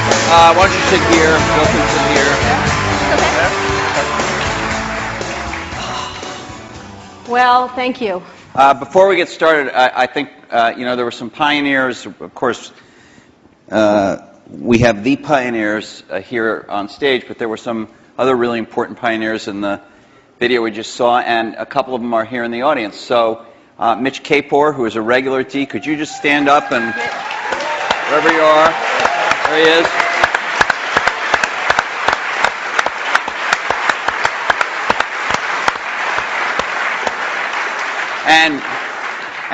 Why don't you sit here? Bill can sit here. Well, thank you. Before we get started, I think there were some pioneers. Of course, we have the pioneers here on stage, but there were some other really important pioneers in the video we just saw, and a couple of them are here in the audience. So, Mitch Kapor, who is a regular at D, could you just stand up and wherever you are? There he is.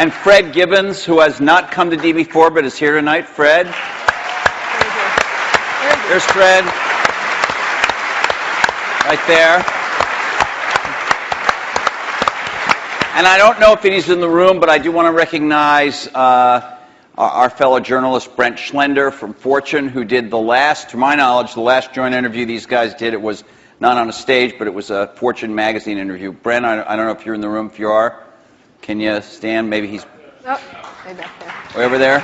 And Fred Gibbons, who has not come to D before but is here tonight. Fred. There's Fred. Right there. And I don't know if he's in the room, but I do want to recognize our fellow journalist Brent Schlender from Fortune, who did the last, to my knowledge, the last joint interview these guys did. It was not on a stage, but it was a Fortune magazine interview. Brent, I don't know if you're in the room. If you are, can you stand? Maybe he's Way back there. way over there.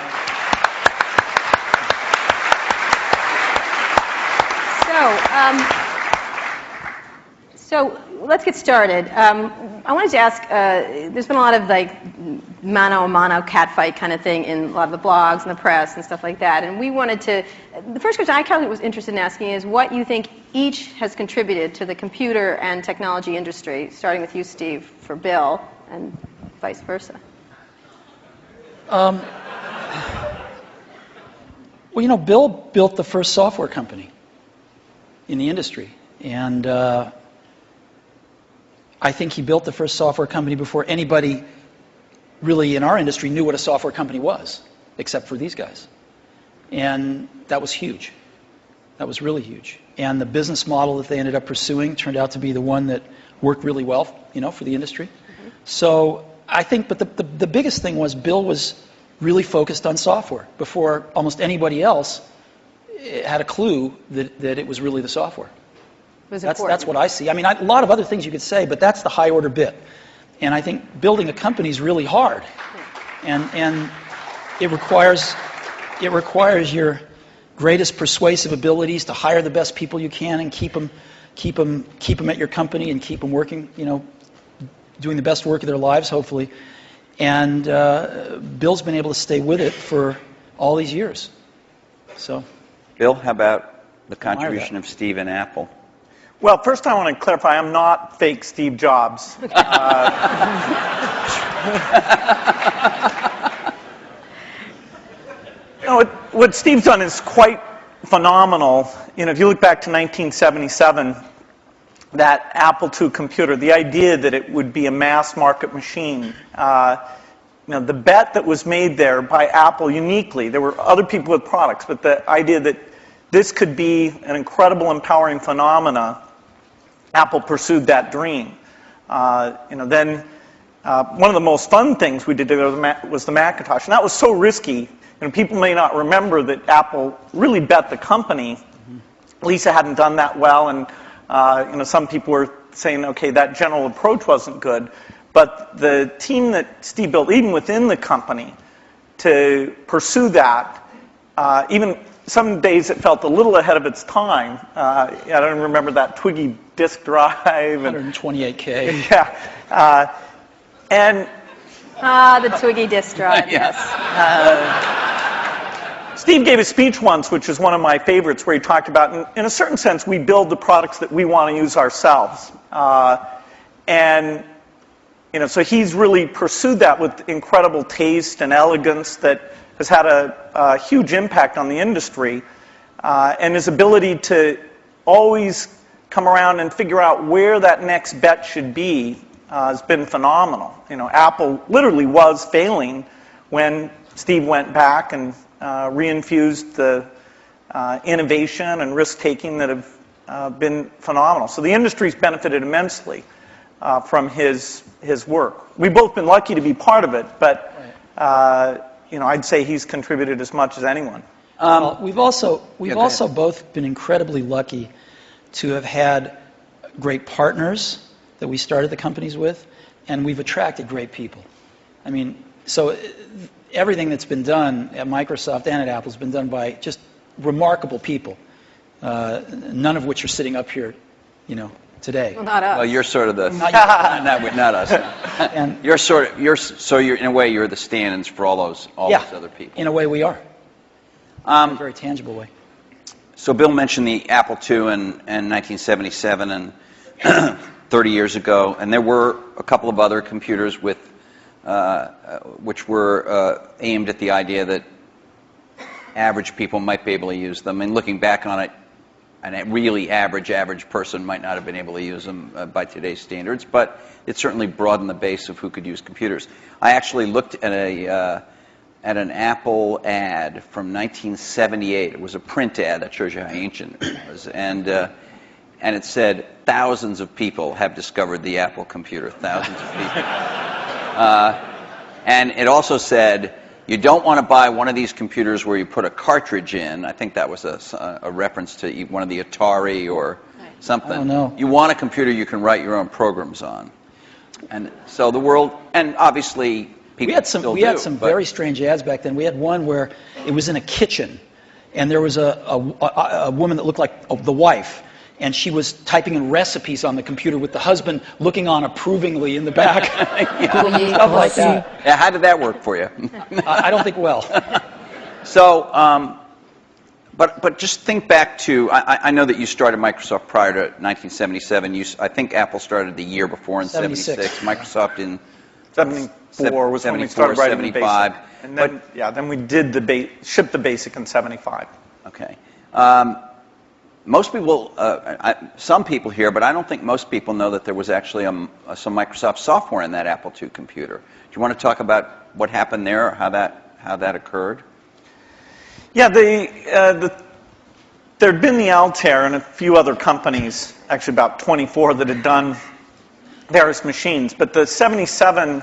So let's get started. I wanted to ask, there's been a lot of mano a mano catfight kind of thing in a lot of the blogs and the press and stuff like that. And we wanted to, the first question I kind of was interested in asking is what you think each has contributed to the computer and technology industry, starting with you, Steve, for Bill, and vice versa. Well, Bill built the first software company in the industry. And I think he built the first software company before anybody really in our industry knew what a software company was, except for these guys. And that was huge. That was really huge. And the business model that they ended up pursuing turned out to be the one that worked really well, for the industry. Mm-hmm. So I think, but the biggest thing was Bill was really focused on software before almost anybody else had a clue that it was really the software. That's what I see. I mean, a lot of other things you could say, but that's the high order bit. And I think building a company is really hard, and it requires your greatest persuasive abilities to hire the best people you can and keep them at your company and keep them working, doing the best work of their lives, hopefully. And Bill's been able to stay with it for all these years. So, Bill, how about the contribution of Steve and Apple? Well, first I want to clarify, I'm not fake Steve Jobs. What Steve's done is quite phenomenal. If you look back to 1977, that Apple II computer, the idea that it would be a mass market machine, the bet that was made there by Apple uniquely, there were other people with products, but the idea that this could be an incredible, empowering phenomena, Apple pursued that dream. Then one of the most fun things we did was the Macintosh, and that was so risky. People may not remember that Apple really bet the company. Lisa hadn't done that well, and some people were saying, okay, that general approach wasn't good. But the team that Steve built, even within the company, to pursue that, even some days it felt a little ahead of its time. I don't remember that Twiggy disk drive. 128K. Yeah. The Twiggy disk drive. Yes. Steve gave a speech once, which is one of my favorites, where he talked about, in a certain sense, we build the products that we want to use ourselves. So he's really pursued that with incredible taste and elegance that has had a huge impact on the industry. And his ability to always come around and figure out where that next bet should be has been phenomenal. Apple literally was failing when Steve went back and reinfused the innovation and risk-taking that have been phenomenal. So the industry's benefited immensely from his work. We've both been lucky to be part of it, but I'd say he's contributed as much as anyone. We've also both been incredibly lucky to have had great partners that we started the companies with, and we've attracted great people. I mean, so everything that's been done at Microsoft and at Apple has been done by just remarkable people, none of which are sitting up here, today. Well, not us. Well, you're sort of the Not not us. And You're in a way you're the stand-ins for all those other people. in a way we are, in a very tangible way. So Bill mentioned the Apple II in 1977 and 30 years ago, and there were a couple of other computers with which were aimed at the idea that average people might be able to use them. And looking back on it, a really average person might not have been able to use them by today's standards, but it certainly broadened the base of who could use computers. I actually looked at an Apple ad from 1978. It was a print ad that shows you how ancient it was, and it said thousands of people have discovered the Apple computer. Thousands of people. And it also said, you don't want to buy one of these computers where you put a cartridge in. I think that was a reference to one of the Atari or something. Oh, no. You want a computer you can write your own programs on. And so the world, and obviously people We had still some but- very strange ads back then. We had one where it was in a kitchen, and there was a woman that looked like the wife, and she was typing in recipes on the computer with the husband looking on approvingly in the back. Stuff like that. Yeah, how did that work for you? I don't think well. So, but just think back to, I know that you started Microsoft prior to 1977. I think Apple started the year before in 76. Microsoft in 74 was when we started writing the 75. BASIC. And then, then we did shipped the BASIC in 75. Okay. Most people, some people here, but I don't think most people know that there was actually some Microsoft software in that Apple II computer. Do you want to talk about what happened there, or how that occurred? Yeah, there'd been the Altair and a few other companies, actually about 24, that had done various machines. But the 77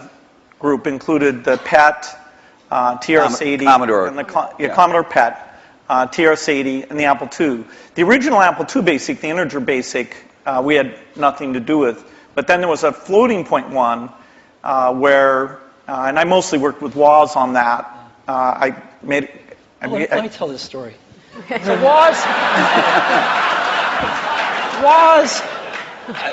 group included the PET, TRS-80, Commodore. and Commodore PET, TRS-80, and the Apple II. The original Apple II BASIC, the integer BASIC, we had nothing to do with. But then there was a floating point one where, and I mostly worked with Woz on that. Let me tell this story. Okay. So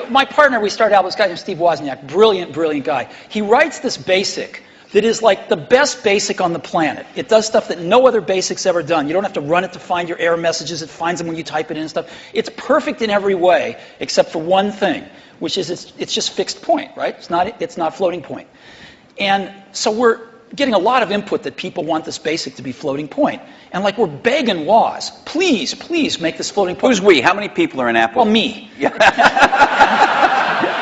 my partner, we started out with this guy named Steve Wozniak, brilliant guy. He writes this BASIC that is like the best BASIC on the planet. It does stuff that no other BASIC's ever done. You don't have to run it to find your error messages. It finds them when you type it in and stuff. It's perfect in every way, except for one thing, which is it's just fixed point, right? It's not floating point. And so we're getting a lot of input that people want this BASIC to be floating point. And like we're begging Woz, please make this floating point. Who's we? How many people are in Apple? Well, me.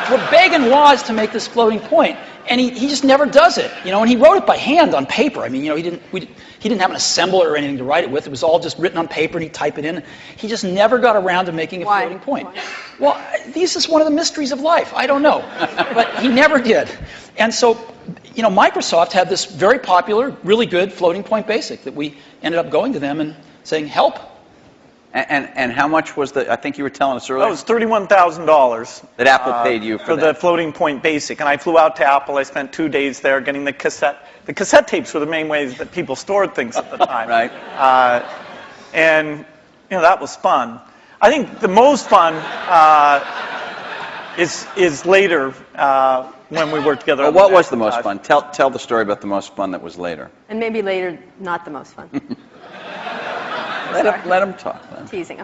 We're begging Woz to make this floating point, and he just never does it. And he wrote it by hand on paper. I mean, he didn't have an assembler or anything to write it with. It was all just written on paper, and he'd type it in. He just never got around to making a floating point. Why? Well, this is one of the mysteries of life. I don't know, but he never did. And so, Microsoft had this very popular, really good floating point BASIC that we ended up going to them and saying, help. And how much was I think you were telling us earlier. That was $31,000. That Apple paid you for the floating point BASIC. And I flew out to Apple. I spent 2 days there getting the cassette. The cassette tapes were the main ways that people stored things at the time. Right. And, that was fun. I think the most fun is later when we worked together. Well, what was the most fun? Tell the story about the most fun that was later. And maybe later, not the most fun. Let him talk. I'm teasing.